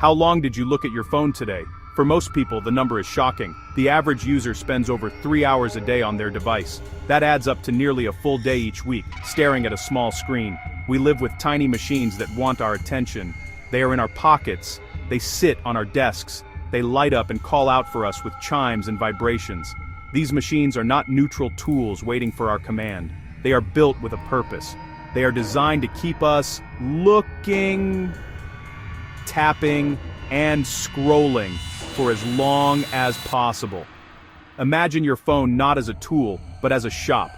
How long did you look at your phone today? For most people, the number is shocking. The average user spends over 3 hours a day on their device. That adds up to nearly a full day each week, staring at a small screen. We live with tiny machines that want our attention. They are in our pockets. They sit on our desks. They light up and call out for us with chimes and vibrations. These machines are not neutral tools waiting for our command. They are built with a purpose. They are designed to keep us looking, tapping, and scrolling for as long as possible. Imagine your phone not as a tool, but as a shop.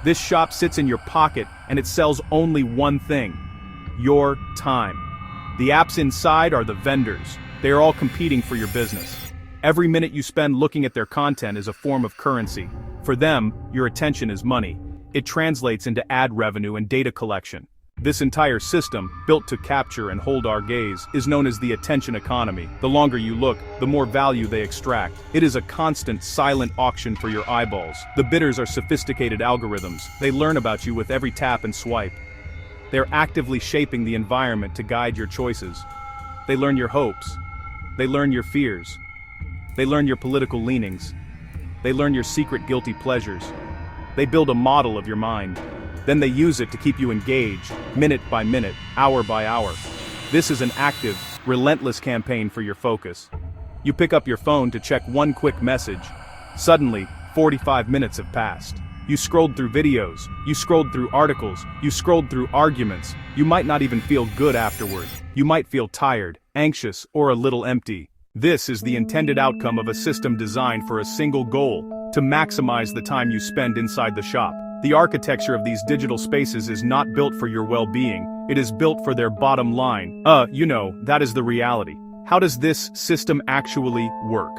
This shop sits in your pocket and it sells only one thing: your time. The apps inside are the vendors. They are all competing for your business. Every minute you spend looking at their content is a form of currency. For them, your attention is money. It translates into ad revenue and data collection. This entire system, built to capture and hold our gaze, is known as the attention economy. The longer you look, the more value they extract. It is a constant, silent auction for your eyeballs. The bidders are sophisticated algorithms. They learn about you with every tap and swipe. They're actively shaping the environment to guide your choices. They learn your hopes. They learn your fears. They learn your political leanings. They learn your secret guilty pleasures. They build a model of your mind. Then they use it to keep you engaged, minute by minute, hour by hour. This is an active, relentless campaign for your focus. You pick up your phone to check one quick message. Suddenly, 45 minutes have passed. You scrolled through videos, you scrolled through articles, you scrolled through arguments. You might not even feel good afterward. You might feel tired, anxious, or a little empty. This is the intended outcome of a system designed for a single goal: to maximize the time you spend inside the shop. The architecture of these digital spaces is not built for your well-being, it is built for their bottom line. That is the reality. How does this system actually work?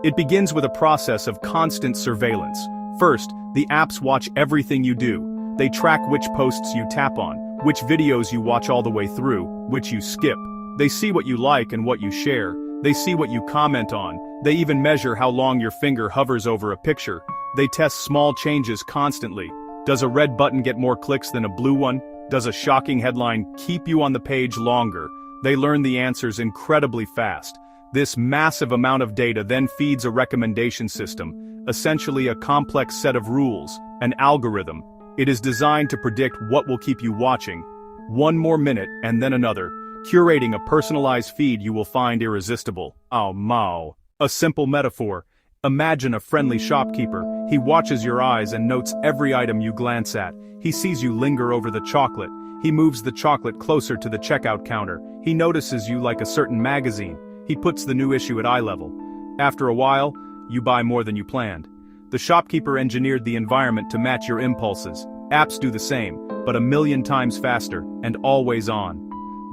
It begins with a process of constant surveillance. First, the apps watch everything you do. They track which posts you tap on, which videos you watch all the way through, which you skip. They see what you like and what you share. They see what you comment on. They even measure how long your finger hovers over a picture. They test small changes constantly. Does a red button get more clicks than a blue one? Does a shocking headline keep you on the page longer? They learn the answers incredibly fast. This massive amount of data then feeds a recommendation system, essentially a complex set of rules, an algorithm. It is designed to predict what will keep you watching. One more minute and then another, curating a personalized feed you will find irresistible. Oh, Mao. A simple metaphor. Imagine a friendly shopkeeper. He watches your eyes and notes every item you glance at. He sees you linger over the chocolate. He moves the chocolate closer to the checkout counter. He notices you like a certain magazine. He puts the new issue at eye level. After a while, you buy more than you planned. The shopkeeper engineered the environment to match your impulses. Apps do the same, but a million times faster and always on.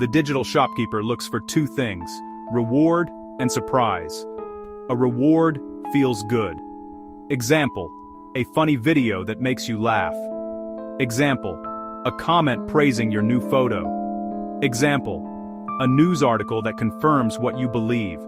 The digital shopkeeper looks for two things: reward and surprise. A reward feels good. Example: a funny video that makes you laugh. Example: a comment praising your new photo. Example: a news article that confirms what you believe.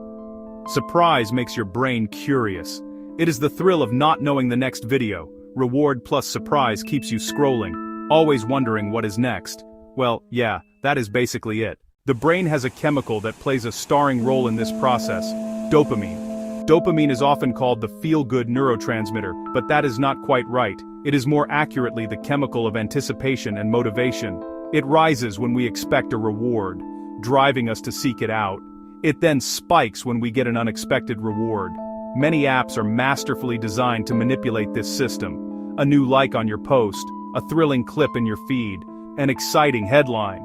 Surprise makes your brain curious. It is the thrill of not knowing the next video. Reward plus surprise keeps you scrolling, always wondering what is next. Well, yeah, that is basically it. The brain has a chemical that plays a starring role in this process: dopamine. Dopamine is often called the feel-good neurotransmitter, but that is not quite right. It is more accurately the chemical of anticipation and motivation. It rises when we expect a reward, driving us to seek it out. It then spikes when we get an unexpected reward. Many apps are masterfully designed to manipulate this system. A new like on your post, a thrilling clip in your feed, an exciting headline.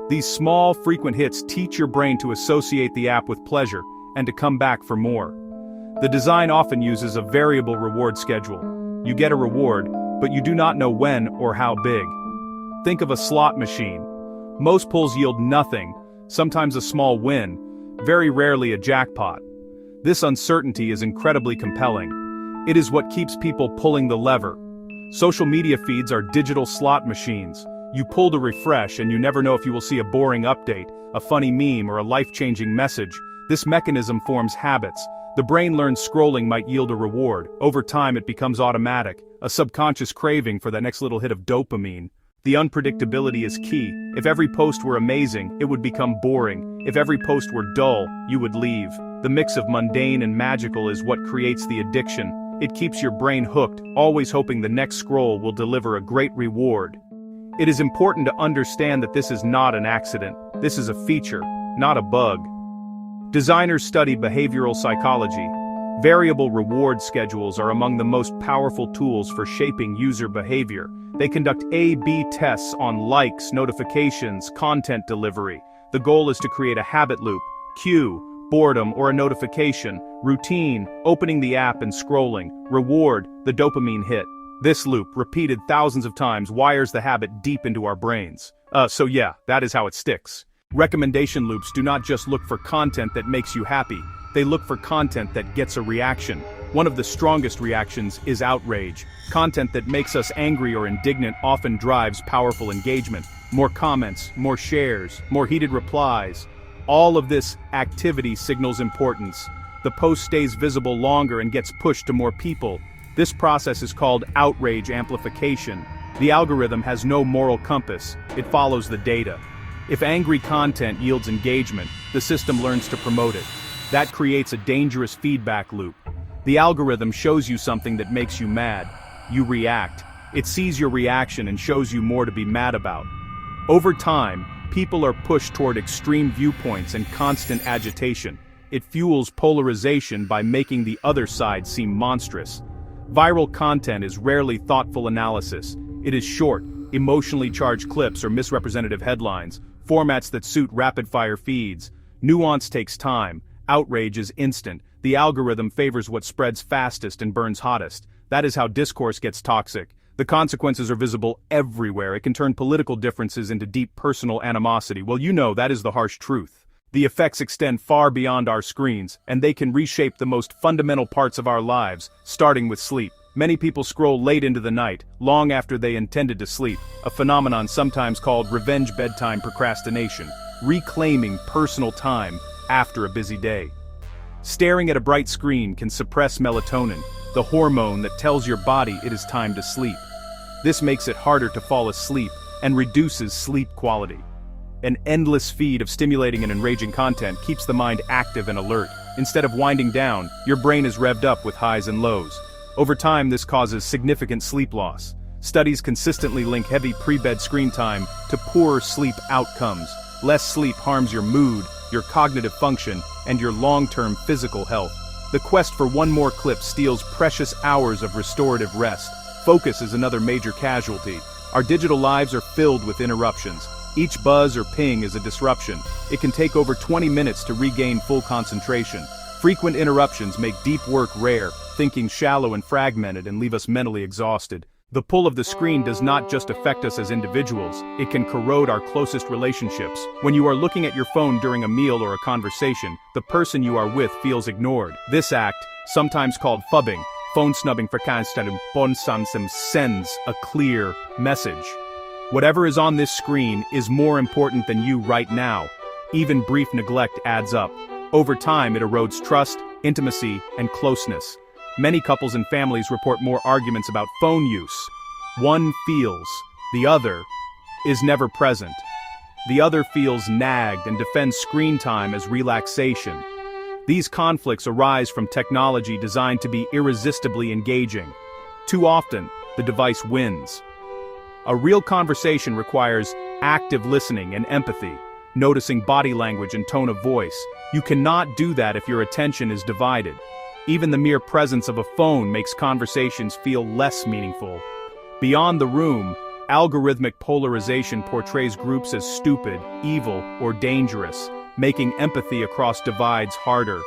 These small, frequent hits teach your brain to associate the app with pleasure and to come back for more. The design often uses a variable reward schedule. You get a reward, but you do not know when or how big. Think of a slot machine. Most pulls yield nothing, sometimes a small win, very rarely a jackpot. This uncertainty is incredibly compelling. It is what keeps people pulling the lever. Social media feeds are digital slot machines. You pull to refresh and you never know if you will see a boring update, a funny meme, or a life-changing message. This mechanism forms habits. The brain learns scrolling might yield a reward. Over time it becomes automatic, a subconscious craving for that next little hit of dopamine. The unpredictability is key. If every post were amazing, it would become boring. If every post were dull, you would leave. The mix of mundane and magical is what creates the addiction. It keeps your brain hooked, always hoping the next scroll will deliver a great reward. It is important to understand that this is not an accident. This is a feature, not a bug. Designers study behavioral psychology. Variable reward schedules are among the most powerful tools for shaping user behavior. They conduct A/B tests on likes, notifications, content delivery. The goal is to create a habit loop: cue, boredom or a notification; routine, opening the app and scrolling; reward, the dopamine hit. This loop, repeated thousands of times, wires the habit deep into our brains. So yeah, that is how it sticks. Recommendation loops do not just look for content that makes you happy. They look for content that gets a reaction. One of the strongest reactions is outrage. Content that makes us angry or indignant often drives powerful engagement. More comments, more shares, more heated replies. All of this activity signals importance. The post stays visible longer and gets pushed to more people. This process is called outrage amplification. The algorithm has no moral compass. It follows the data. If angry content yields engagement, the system learns to promote it. That creates a dangerous feedback loop. The algorithm shows you something that makes you mad. You react. It sees your reaction and shows you more to be mad about. Over time, people are pushed toward extreme viewpoints and constant agitation. It fuels polarization by making the other side seem monstrous. Viral content is rarely thoughtful analysis. It is short, emotionally charged clips or misrepresentative headlines, formats that suit rapid-fire feeds. Nuance takes time. Outrage is instant. The algorithm favors what spreads fastest and burns hottest. That is how discourse gets toxic. The consequences are visible everywhere. It can turn political differences into deep personal animosity. Well, you know, that is the harsh truth. The effects extend far beyond our screens, and they can reshape the most fundamental parts of our lives, starting with sleep. Many people scroll late into the night, long after they intended to sleep, a phenomenon sometimes called revenge bedtime procrastination, reclaiming personal time after a busy day. Staring at a bright screen can suppress melatonin, the hormone that tells your body it is time to sleep. This makes it harder to fall asleep and reduces sleep quality. An endless feed of stimulating and enraging content keeps the mind active and alert. Instead of winding down, your brain is revved up with highs and lows. Over time, this causes significant sleep loss. Studies consistently link heavy pre-bed screen time to poorer sleep outcomes. Less sleep harms your mood, your cognitive function, and your long-term physical health. The quest for one more clip steals precious hours of restorative rest. Focus is another major casualty. Our digital lives are filled with interruptions. Each buzz or ping is a disruption. It can take over 20 minutes to regain full concentration. Frequent interruptions make deep work rare, thinking shallow and fragmented, and leave us mentally exhausted. The pull of the screen does not just affect us as individuals, it can corrode our closest relationships. When you are looking at your phone during a meal or a conversation, the person you are with feels ignored. This act, sometimes called phubbing, phone snubbing for sends a clear message. Whatever is on this screen is more important than you right now. Even brief neglect adds up. Over time, it erodes trust, intimacy, and closeness. Many couples and families report more arguments about phone use. One feels, the other is never present. The other feels nagged and defends screen time as relaxation. These conflicts arise from technology designed to be irresistibly engaging. Too often, the device wins. A real conversation requires active listening and empathy, noticing body language and tone of voice. You cannot do that if your attention is divided. Even the mere presence of a phone makes conversations feel less meaningful. Beyond the room, algorithmic polarization portrays groups as stupid, evil, or dangerous, making empathy across divides harder.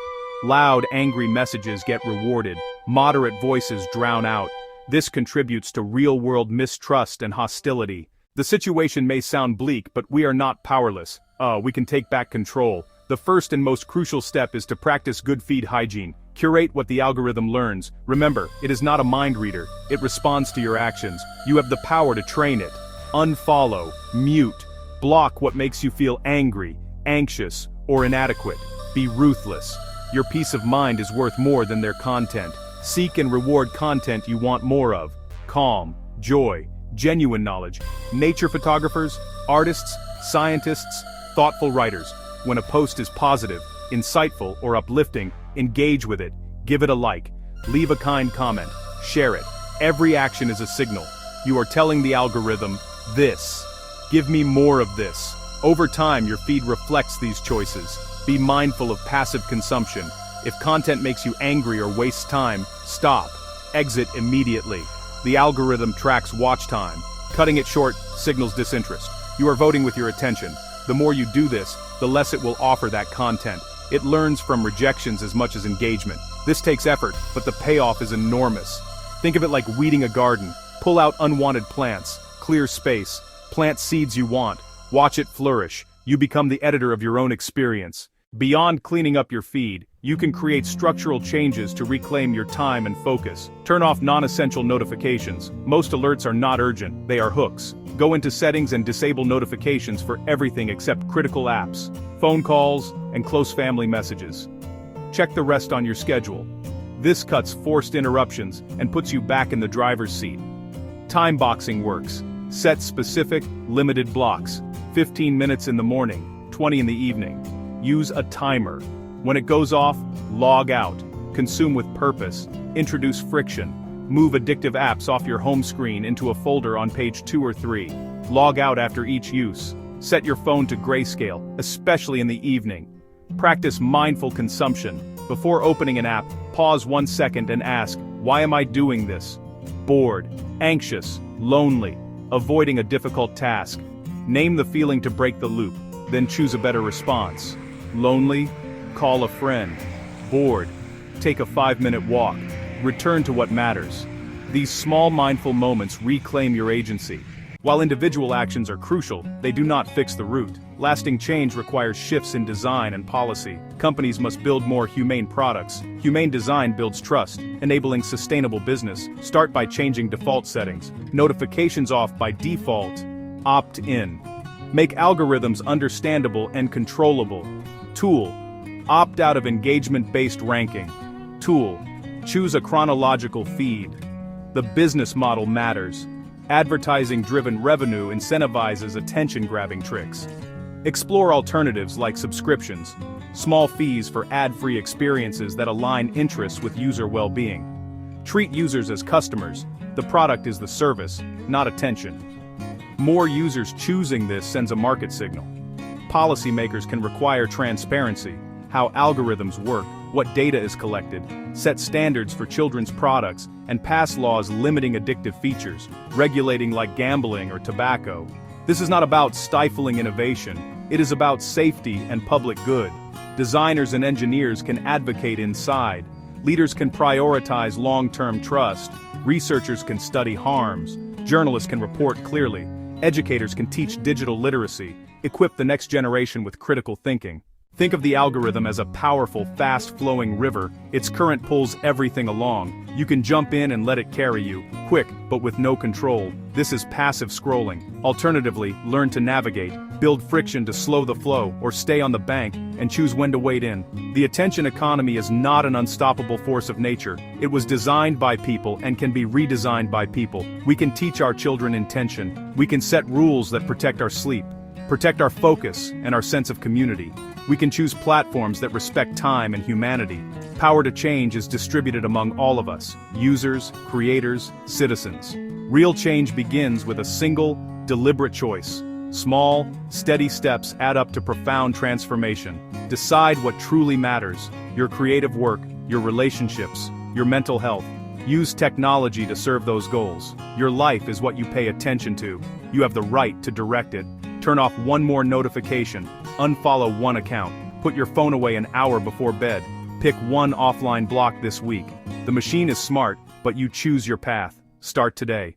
Loud, angry messages get rewarded. Moderate voices drown out. This contributes to real-world mistrust and hostility. The situation may sound bleak, but we are not powerless. We can take back control. The first and most crucial step is to practice good feed hygiene. Curate what the algorithm learns. Remember, it is not a mind reader. It responds to your actions. You have the power to train it. Unfollow, mute, block what makes you feel angry, anxious, or inadequate. Be ruthless. Your peace of mind is worth more than their content. Seek and reward content you want more of. Calm, joy, genuine knowledge. Nature photographers, artists, scientists, thoughtful writers. When a post is positive, insightful, or uplifting, engage with it. Give it a like. Leave a kind comment. Share it. Every action is a signal. You are telling the algorithm, this. Give me more of this. Over time, your feed reflects these choices. Be mindful of passive consumption. If content makes you angry or wastes time, stop. Exit immediately. The algorithm tracks watch time. Cutting it short signals disinterest. You are voting with your attention. The more you do this, the less it will offer that content. It learns from rejections as much as engagement. This takes effort, but the payoff is enormous. Think of it like weeding a garden. Pull out unwanted plants, clear space, plant seeds you want, watch it flourish. You become the editor of your own experience. Beyond cleaning up your feed, you can create structural changes to reclaim your time and focus. Turn off non-essential notifications. Most alerts are not urgent, they are hooks. Go into settings and disable notifications for everything except critical apps, phone calls, and close family messages. Check the rest on your schedule. This cuts forced interruptions and puts you back in the driver's seat. Time boxing works. Set specific, limited blocks. 15 minutes in the morning, 20 in the evening. Use a timer. When it goes off, log out. Consume with purpose. Introduce friction. Move addictive apps off your home screen into a folder on page 2 or 3. Log out after each use. Set your phone to grayscale, especially in the evening. Practice mindful consumption. Before opening an app, pause 1 second and ask, why am I doing this? Bored, anxious, lonely, avoiding a difficult task. Name the feeling to break the loop, then choose a better response. Lonely? Call a friend. Bored? Take a 5-minute walk. Return to what matters. These small mindful moments reclaim your agency. While individual actions are crucial, they do not fix the root. Lasting change requires shifts in design and policy. Companies must build more humane products. Humane design builds trust, enabling sustainable business. Start by changing default settings. Notifications off by default. Opt in. Make algorithms understandable and controllable. Tool. Opt out of engagement-based ranking. Tool. Choose a chronological feed. The business model matters. Advertising-driven revenue incentivizes attention-grabbing tricks. Explore alternatives like subscriptions, small fees for ad-free experiences that align interests with user well-being. Treat users as customers. The product is the service, not attention. More users choosing this sends a market signal. Policymakers can require transparency, how algorithms work, what data is collected, set standards for children's products, and pass laws limiting addictive features, regulating like gambling or tobacco. This is not about stifling innovation, it is about safety and public good. Designers and engineers can advocate inside. Leaders can prioritize long-term trust. Researchers can study harms. Journalists can report clearly. Educators can teach digital literacy. Equip the next generation with critical thinking. Think of the algorithm as a powerful, fast-flowing river. Its current pulls everything along. You can jump in and let it carry you, quick, but with no control. This is passive scrolling. Alternatively, learn to navigate, build friction to slow the flow, or stay on the bank, and choose when to wade in. The attention economy is not an unstoppable force of nature. It was designed by people and can be redesigned by people. We can teach our children intention. We can set rules that protect our sleep, protect our focus, and our sense of community. We can choose platforms that respect time and humanity. Power to change is distributed among all of us, users, creators, citizens. Real change begins with a single, deliberate choice. Small, steady steps add up to profound transformation. Decide what truly matters: your creative work, your relationships, your mental health. Use technology to serve those goals. Your life is what you pay attention to. You have the right to direct it. Turn off one more notification. Unfollow one account. Put your phone away an hour before bed. Pick one offline block this week. The machine is smart, but you choose your path. Start today.